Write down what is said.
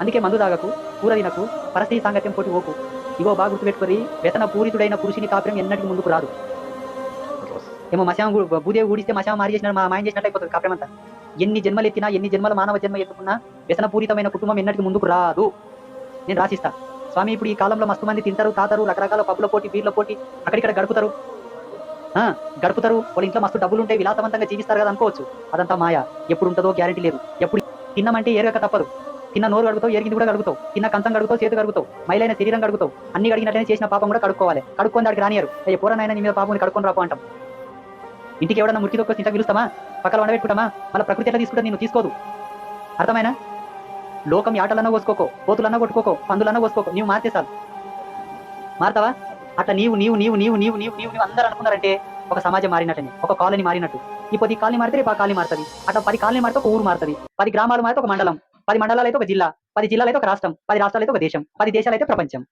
అందుకే మందు తాగకు, కూర తినకు, పరస్త్రీ సాంగత్యం పోటీ ఓకు. ఇగో బాగా గుర్తుపెట్టుకొని, వ్యసన పూరితుడైన పురుషుని కాపురం ఎన్నటికి ముందుకు రాదు. ఏమో మశాం భూదేవి ఊడిస్తే మశాం మారి చేసినాడు, మా మాయం చేసినట్టు అయిపోతుంది కాపురం అంతా. ఎన్ని జన్మలు ఎత్తినా, ఎన్ని జన్మల మానవ జన్మ ఎత్తుకున్నా వ్యసనపూరితమైన కుటుంబం ఎన్నటికి ముందుకు రాదు. నేను రాసిస్తా. స్వామి ఇప్పుడు ఈ కాలంలో మస్తు మంది తింటారు, తాతారు, రకరకాల పబ్బుల పోటీ, బీర్ల పోటీ, అక్కడిక్కడ గడుపుతారు. వాళ్ళ ఇంట్లో మస్తు డబ్బులు ఉంటాయి, విలాసవంతంగా జీవిస్తారు కదా అనుకోవచ్చు. అదంతా మాయ. ఎప్పుడు ఉంటుందో గ్యారెంటీ లేదు. ఎప్పుడు తిన్నామంటే ఏరగక తప్పదు. తిన్న నోరు కడుగుతావు, ఎరిగింది కూడా కడుగుతావు. తిన్న కంచం కడుగుతావు, చేతు కడుగుతావు, మైలైన శరీరం కడుగుతావు. అన్ని కడిగినట్లయితే చేసిన పాపం కూడా కడుక్కోవాలి. కడుక్కొని దానికి రానియరు. ఏ పోరనైనా నీ మీద పాపం కడుక్కొని రాపో అంటాం. ఇంటికి ఎవడన్నా మురికి తొక్క ఇంటికి పిలుస్తామా, పక్కన వండబెట్టుకుంటామా, మళ్ళీ ప్రకృతి ఎట్లా తీసుకుంటే నేను తీసుకోదు. అర్థమైనా? లోకం ఆటలన్నా కోసుకోకో, కోతులన్నా కొట్టుకోకో, పందులన్నా కోసుకోకో, నీవు మారితే చాలు. మారుతావా? అట్లా నీవు నీవు నీవు నీవు నీవు నీవు నీవు నీవు అందరూ అనుకున్నారంటే ఒక సమాజం మారినట్టని, ఒక కాలనీ మారినట్టు. ఇప్పుడు ఈ కాలనీ మారితే రేపు ఆ కాలనీ మారుతుంది. అట్లా 10 కాలనీ మారితే ఒక ఊరు మారుతుంది, 10 గ్రామాలు మారితే ఒక మండలం, 10 మండలాలు అయితే ఒక జిల్లా, 10 జిల్లాలు అయితే ఒక రాష్ట్రం, 10 రాష్ట్రాలు అయితే ఒక దేశం, 10 దేశాలు అయితే ప్రపంచం.